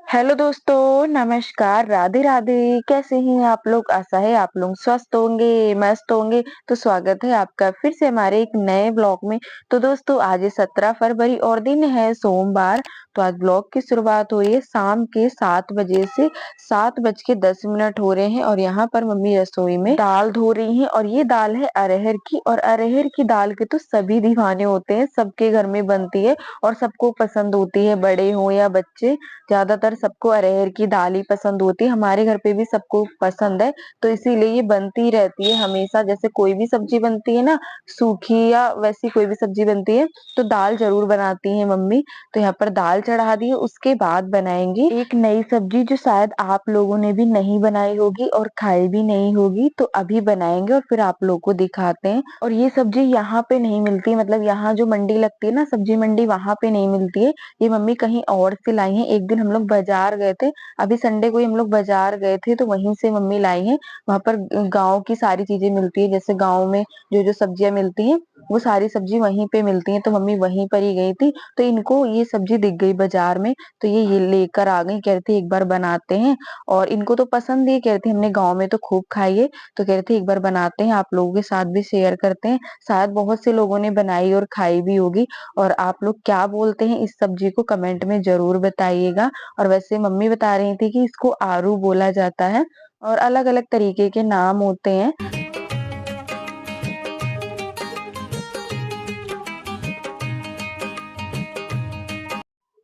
Hello दोस्तों, नमस्कार, राधे राधे। कैसे हैं आप लोग? आशा है आप लोग स्वस्थ होंगे, मस्त होंगे। तो स्वागत है आपका फिर से हमारे एक नए ब्लॉग में। तो दोस्तों आज 17 फरवरी और दिन है सोमवार। तो आज ब्लॉग की शुरुआत हुई है शाम के 7 बजे से। 7:10 हो रहे हैं और यहाँ पर मम्मी रसोई में दाल धो रही हैं और ये दाल है अरहर की। और अरहर की दाल के तो सभी दीवाने होते हैं, सबके घर में बनती है और सबको पसंद होती है, बड़े हो या बच्चे। ज्यादातर सबको अरहर की दाल ही पसंद होती है, हमारे घर पे भी सबको पसंद है। तो इसीलिए ये बनती रहती है हमेशा। जैसे कोई भी सब्जी बनती है ना, सूखी या वैसी कोई भी सब्जी बनती है तो दाल जरूर बनाती है मम्मी। तो यहाँ पर दाल चढ़ा दी है, उसके बाद बनाएंगे एक नई सब्जी जो शायद आप लोगों ने भी नहीं बनाई होगी और खाई भी नहीं होगी। तो अभी बनाएंगे और फिर आप लोगों को दिखाते हैं। और ये सब्जी यहाँ पे नहीं मिलती, मतलब यहाँ जो मंडी लगती है ना, सब्जी मंडी, वहां पे नहीं मिलती है। ये मम्मी कहीं और से लाई हैं। एक दिन हम लोग बाजार गए थे, अभी संडे को ही हम लोग बाजार गए थे, तो वहीं से मम्मी लाई हैं। वहां पर गांव की सारी चीजें मिलती है, जैसे गांव में जो जो सब्जियां मिलती हैं वो सारी सब्जी वहीं पे मिलती हैं। तो मम्मी वहीं पर ही गई थी, तो इनको ये सब्जी दिख गई बाजार में, तो ये लेकर आ गई। कहती एक बार बनाते हैं, और इनको तो पसंद ही। कहती हमने गाँव में तो खूब खाई है, तो कहती एक बार बनाते हैं, आप लोगों के साथ भी शेयर करते हैं। शायद बहुत से लोगों ने बनाई और खाई भी होगी। और आप लोग क्या बोलते हैं इस सब्जी को कमेंट में जरूर बताइएगा। और वैसे मम्मी बता रही थी कि इसको आरू बोला जाता है और अलग अलग तरीके के नाम होते हैं।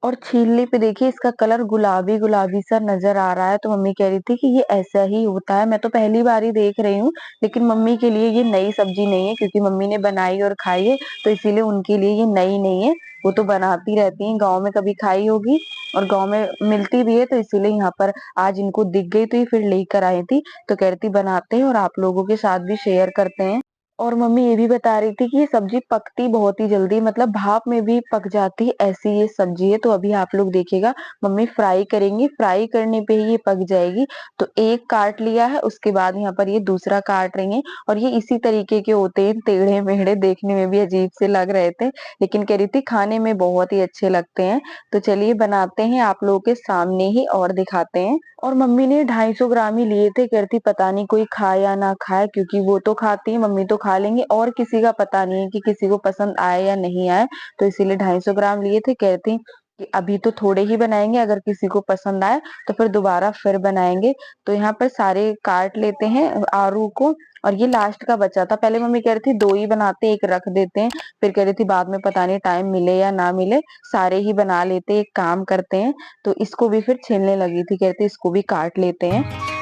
और छीलने पे देखिए इसका कलर गुलाबी गुलाबी सा नजर आ रहा है। तो मम्मी कह रही थी कि ये ऐसा ही होता है, मैं तो पहली बार ही देख रही हूँ। लेकिन मम्मी के लिए ये नई सब्जी नहीं है, क्योंकि मम्मी ने बनाई और खाई है, तो इसीलिए उनके लिए ये नई नहीं है। वो तो बनाती रहती हैं, गाँव में कभी खाई होगी और गाँव में मिलती भी है, तो इसीलिए यहाँ पर आज इनको दिख गई तो ये फिर लेकर आई थी। तो कह रही थी बनाते हैं और आप लोगों के साथ भी शेयर करते हैं। और मम्मी ये भी बता रही थी कि ये सब्जी पकती बहुत ही जल्दी, मतलब भाप में भी पक जाती है, ऐसी ये सब्जी है। तो अभी आप लोग देखिएगा, मम्मी फ्राई करेंगी, फ्राई करने पे ही ये पक जाएगी। तो एक काट लिया है, उसके बाद यहाँ पर ये दूसरा काट रही हैं। और ये इसी तरीके के होते हैं, टेढ़े मेढ़े, देखने में भी अजीब से लग रहे थे, लेकिन कह रही थी खाने में बहुत ही अच्छे लगते हैं। तो चलिए बनाते हैं आप लोगों के सामने ही और दिखाते हैं। और मम्मी ने 250 ग्राम ही लिए थे। कहती पता नहीं कोई खाए या ना खाए, क्योंकि वो तो खाती है, मम्मी तो खा लेंगे, और किसी का पता नहीं है कि किसी को पसंद आए या नहीं आए। तो इसीलिए 250 ग्राम लिए थे। कहती कि अभी तो थोड़े ही बनाएंगे, अगर किसी को पसंद आए तो फिर दोबारा फिर बनाएंगे। तो यहाँ पर सारे काट लेते हैं आलू को। और ये लास्ट का बचा था, पहले मम्मी कह रही थी 2 ही बनाते, एक रख देते हैं। फिर कह रही थी बाद में पता नहीं टाइम मिले या ना मिले, सारे ही बना लेते, एक काम करते हैं। तो इसको भी फिर छीलने लगी थी, कहती इसको भी काट लेते हैं।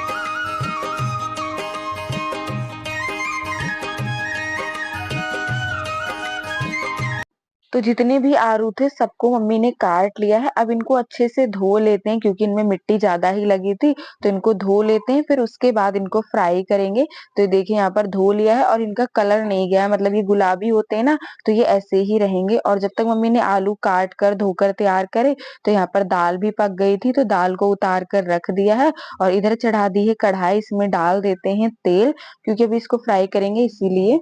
तो जितने भी आलू थे सबको मम्मी ने काट लिया है। अब इनको अच्छे से धो लेते हैं, क्योंकि इनमें मिट्टी ज्यादा ही लगी थी। तो इनको धो लेते हैं, फिर उसके बाद इनको फ्राई करेंगे। तो ये देखिए यहाँ पर धो लिया है और इनका कलर नहीं गया है, मतलब ये गुलाबी होते हैं ना, तो ये ऐसे ही रहेंगे। और जब तक मम्मी ने आलू काट कर धोकर तैयार करे, तो यहाँ पर दाल भी पक गई थी, तो दाल को उतार कर रख दिया है। और इधर चढ़ा दी है कढ़ाई, इसमें डाल देते हैं तेल, क्योंकि अभी इसको फ्राई करेंगे इसीलिए।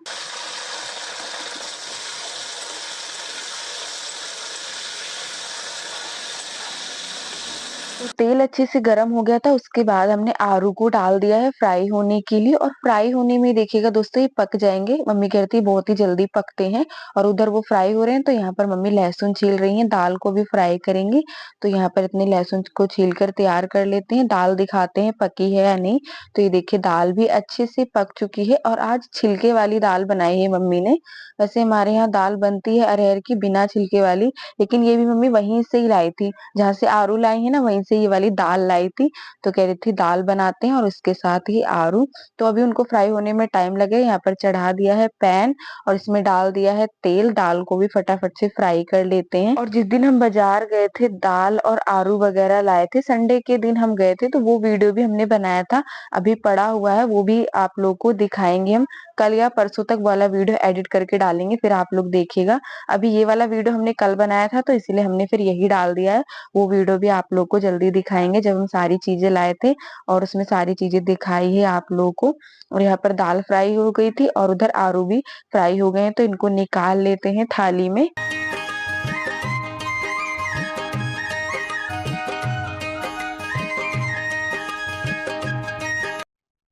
तो तेल अच्छे से गर्म हो गया था, उसके बाद हमने आलू को डाल दिया है फ्राई होने के लिए। और फ्राई होने में देखिएगा दोस्तों, ये पक जाएंगे, मम्मी कहती है बहुत ही जल्दी पकते हैं। और उधर वो फ्राई हो रहे हैं, तो यहाँ पर मम्मी लहसुन छील रही हैं, दाल को भी फ्राई करेंगी। तो यहाँ पर इतने लहसुन को छील कर तैयार कर लेते हैं, दाल दिखाते हैं पकी है या नहीं। तो ये देखिए दाल भी अच्छे से पक चुकी है, और आज छिलके वाली दाल बनाई है मम्मी ने। वैसे हमारे यहाँ दाल बनती है अरहर की बिना छिलके वाली, लेकिन ये भी मम्मी वहीं से ही लाई थी, जहाँ से आरू लाई है ना, वहीं से ये वाली दाल लाई थी। तो कह रही थी दाल बनाते हैं और उसके साथ ही आरू। तो अभी उनको फ्राई होने में टाइम लगे, यहाँ पर चढ़ा दिया है पैन और इसमें डाल दिया है तेल। दाल को भी फटाफट से फ्राई कर लेते हैं। और जिस दिन हम बाजार गए थे, दाल और आरू वगैरह लाए थे, संडे के दिन हम गए थे, तो वो वीडियो भी हमने बनाया था, अभी पड़ा हुआ है, वो भी आप लोग को दिखाएंगे हम। कल या परसों तक वाला वीडियो एडिट करके डालेंगे, फिर आप लोग देखिएगा। अभी ये वाला वीडियो हमने कल बनाया था, तो इसीलिए हमने फिर यही डाल दिया है। वो वीडियो भी आप लोग को जल्दी दिखाएंगे, जब हम सारी चीजें लाए थे और उसमें सारी चीजें दिखाई है आप लोगों को। और यहाँ पर दाल फ्राई हो गई थी और उधर आलू भी फ्राई हो गए हैं, तो इनको निकाल लेते हैं थाली में।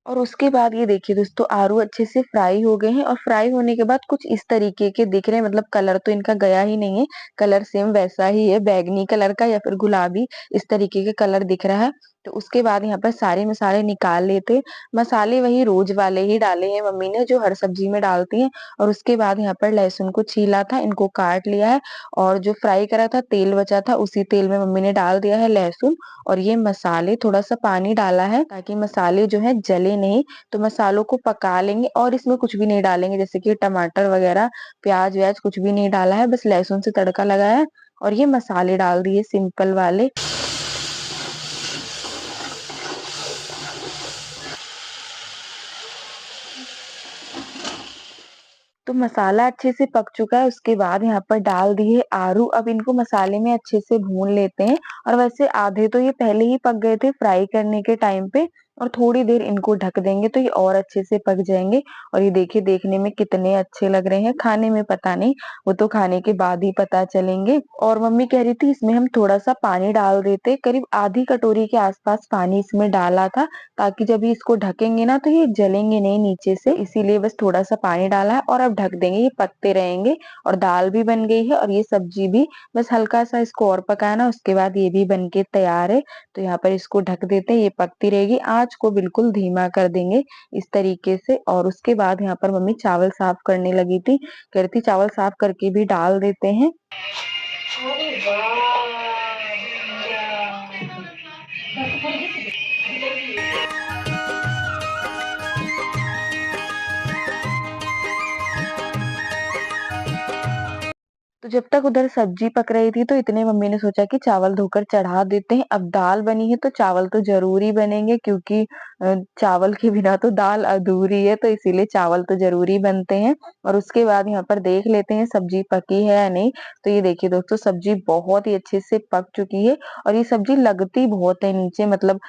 और उसके बाद ये देखिए दोस्तों आलू अच्छे से फ्राई हो गए हैं और फ्राई होने के बाद कुछ इस तरीके के दिख रहे हैं, मतलब कलर तो इनका गया ही नहीं है, कलर सेम वैसा ही है, बैंगनी कलर का या फिर गुलाबी इस तरीके के कलर दिख रहा है। तो उसके बाद यहाँ पर सारे मसाले निकाल लेते। मसाले वही रोज वाले ही डाले हैं मम्मी ने जो हर सब्जी में डालती हैं। और उसके बाद यहाँ पर लहसुन को छीला था, इनको काट लिया है और जो फ्राई करा था तेल बचा था उसी तेल में मम्मी ने डाल दिया है लहसुन और ये मसाले, थोड़ा सा पानी डाला है ताकि मसाले जो है जले नहीं। तो मसालों को पका लेंगे और इसमें कुछ भी नहीं डालेंगे, जैसे कि टमाटर वगैरह, प्याज व्याज कुछ भी नहीं डाला है, बस लहसुन से तड़का लगाया है और ये मसाले डाल दिए सिंपल वाले। तो मसाला अच्छे से पक चुका है, उसके बाद यहाँ पर डाल दिए आलू। अब इनको मसाले में अच्छे से भून लेते हैं। और वैसे आधे तो ये पहले ही पक गए थे फ्राई करने के टाइम पे, और थोड़ी देर इनको ढक देंगे तो ये और अच्छे से पक जाएंगे। और ये देखिए देखने में कितने अच्छे लग रहे हैं, खाने में पता नहीं, वो तो खाने के बाद ही पता चलेंगे। और मम्मी कह रही थी इसमें हम थोड़ा सा पानी डाल देते, करीब आधी कटोरी के आसपास पानी इसमें डाला था, ताकि जब ये इसको ढकेंगे ना तो ये जलेंगे नहीं नीचे से, इसीलिए बस थोड़ा सा पानी डाला है और अब ढक देंगे, ये पकते रहेंगे। और दाल भी बन गई है और ये सब्जी भी, बस हल्का सा इसको और पकाना, उसके बाद ये भी बन के तैयार है। तो यहाँ पर इसको ढक देते हैं, ये पकती रहेगी, आंच को बिल्कुल धीमा कर देंगे इस तरीके से। और उसके बाद यहाँ पर मम्मी चावल साफ करने लगी थी, कह रही थी चावल साफ करके भी डाल देते हैं। अरे तो जब तक उधर सब्जी पक रही थी तो इतने मम्मी ने सोचा कि चावल धोकर चढ़ा देते हैं। अब दाल बनी है तो चावल तो जरूरी बनेंगे, क्योंकि चावल के बिना तो दाल अधूरी है, तो इसीलिए चावल तो जरूरी बनते हैं। और उसके बाद यहाँ पर देख लेते हैं सब्जी पकी है या नहीं। तो ये देखिए दोस्तों सब्जी बहुत ही अच्छे से पक चुकी है और ये सब्जी लगती बहुत है नीचे, मतलब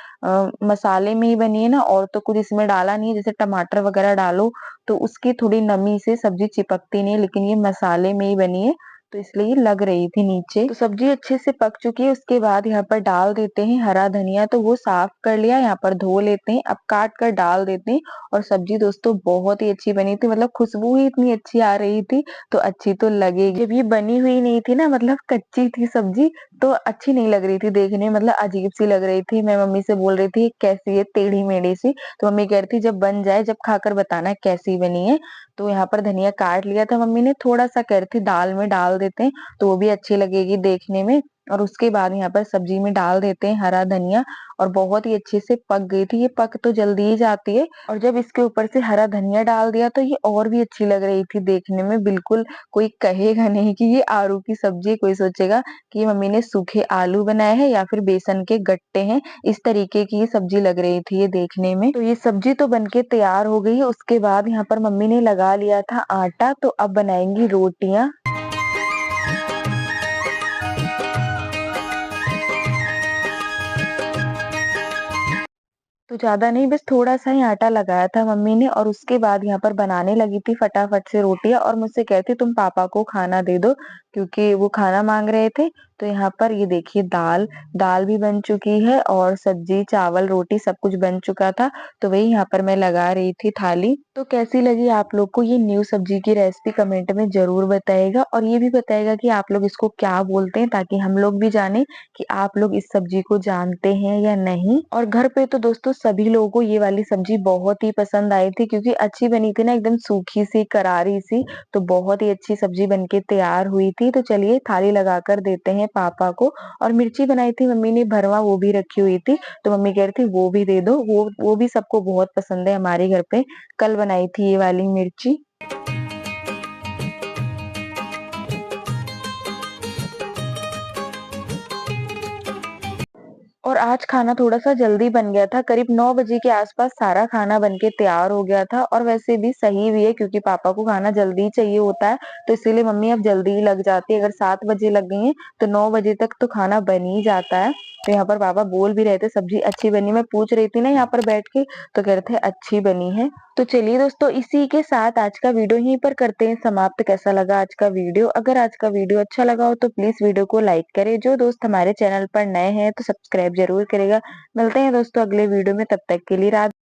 मसाले में ही बनी है ना, और तो कुछ इसमें डाला नहीं है। जैसे टमाटर वगैरह डालो तो उसकी थोड़ी नमी से सब्जी चिपकती नहीं है, लेकिन ये मसाले में ही बनी है तो इसलिए लग रही थी नीचे। तो सब्जी अच्छे से पक चुकी है, उसके बाद यहाँ पर डाल देते हैं हरा धनिया, तो वो साफ कर लिया, यहाँ पर धो लेते हैं, अब काट कर डाल देते हैं। और सब्जी दोस्तों बहुत ही अच्छी बनी थी, मतलब खुशबू ही इतनी अच्छी आ रही थी, तो अच्छी तो लगेगी। जब ये बनी हुई नहीं थी ना, मतलब कच्ची थी सब्जी, तो अच्छी नहीं लग रही थी देखने में, मतलब अजीब सी लग रही थी। मैं मम्मी से बोल रही थी कैसी है, टेढ़ी मेढ़ी सी। तो मम्मी कह रही थी जब बन जाए, जब खाकर बताना कैसी बनी है। तो यहाँ पर धनिया काट लिया था मम्मी ने, थोड़ा सा कह रही थी दाल में डाल देते हैं तो वो भी अच्छी लगेगी देखने में। और उसके बाद यहाँ पर सब्जी में डाल देते हैं हरा धनिया, और बहुत ही अच्छे से पक गई थी, ये पक तो जल्दी ही जाती है। और जब इसके ऊपर से हरा धनिया डाल दिया तो ये और भी अच्छी लग रही थी देखने में, बिल्कुल कोई कहेगा नहीं कि ये आलू की सब्जी, कोई सोचेगा कि ये मम्मी ने सूखे आलू बनाए हैं या फिर बेसन के गट्टे हैं, इस तरीके की ये सब्जी लग रही थी ये देखने में। तो ये सब्जी तो बनके तैयार हो गई है। उसके बाद यहाँ पर मम्मी ने लगा लिया था आटा, तो अब बनाएंगी रोटियां। तो ज्यादा नहीं, बस थोड़ा सा ही आटा लगाया था मम्मी ने, और उसके बाद यहाँ पर बनाने लगी थी फटाफट से रोटियां, और मुझसे कहती तुम पापा को खाना दे दो, क्योंकि वो खाना मांग रहे थे। तो यहाँ पर ये देखिए दाल दाल भी बन चुकी है और सब्जी चावल रोटी सब कुछ बन चुका था। तो वही यहाँ पर मैं लगा रही थी थाली। तो कैसी लगी आप लोग को ये न्यू सब्जी की रेसिपी, कमेंट में जरूर बताइएगा, और ये भी बताइएगा कि आप लोग इसको क्या बोलते हैं, ताकि हम लोग भी जाने कि आप लोग इस सब्जी को जानते हैं या नहीं। और घर पे तो दोस्तों सभी लोगों को ये वाली सब्जी बहुत ही पसंद आई थी, क्योंकि अच्छी बनी थी ना, एकदम सूखी सी करारी सी, तो बहुत ही अच्छी सब्जी बनके तैयार हुई थी। तो चलिए थाली लगाकर देते हैं पापा को। और मिर्ची बनाई थी मम्मी ने भरवा, वो भी रखी हुई थी, तो मम्मी कह रही थी वो भी दे दो, वो भी सबको बहुत पसंद है हमारे घर पे, कल बनाई थी ये वाली मिर्ची। और आज खाना थोड़ा सा जल्दी बन गया था, करीब 9 बजे के आसपास सारा खाना बनके तैयार हो गया था। और वैसे भी सही भी है, क्योंकि पापा को खाना जल्दी चाहिए होता है, तो इसीलिए मम्मी अब जल्दी ही लग जाती है। अगर 7 बजे लग गई है तो 9 बजे तक तो खाना बन ही जाता है। तो यहाँ पर पापा बोल भी रहे थे सब्जी अच्छी बनी, मैं पूछ रही थी ना यहाँ पर बैठ के, तो कह रहे थे अच्छी बनी है। तो चलिए दोस्तों इसी के साथ आज का वीडियो यहीं पर करते हैं समाप्त। कैसा लगा आज का वीडियो? अगर आज का वीडियो अच्छा लगा हो तो प्लीज वीडियो को लाइक करें, जो दोस्त हमारे चैनल पर नए हैं तो सब्सक्राइब जरूर करेगा। मिलते हैं दोस्तों अगले वीडियो में, तब तक के लिए राधे।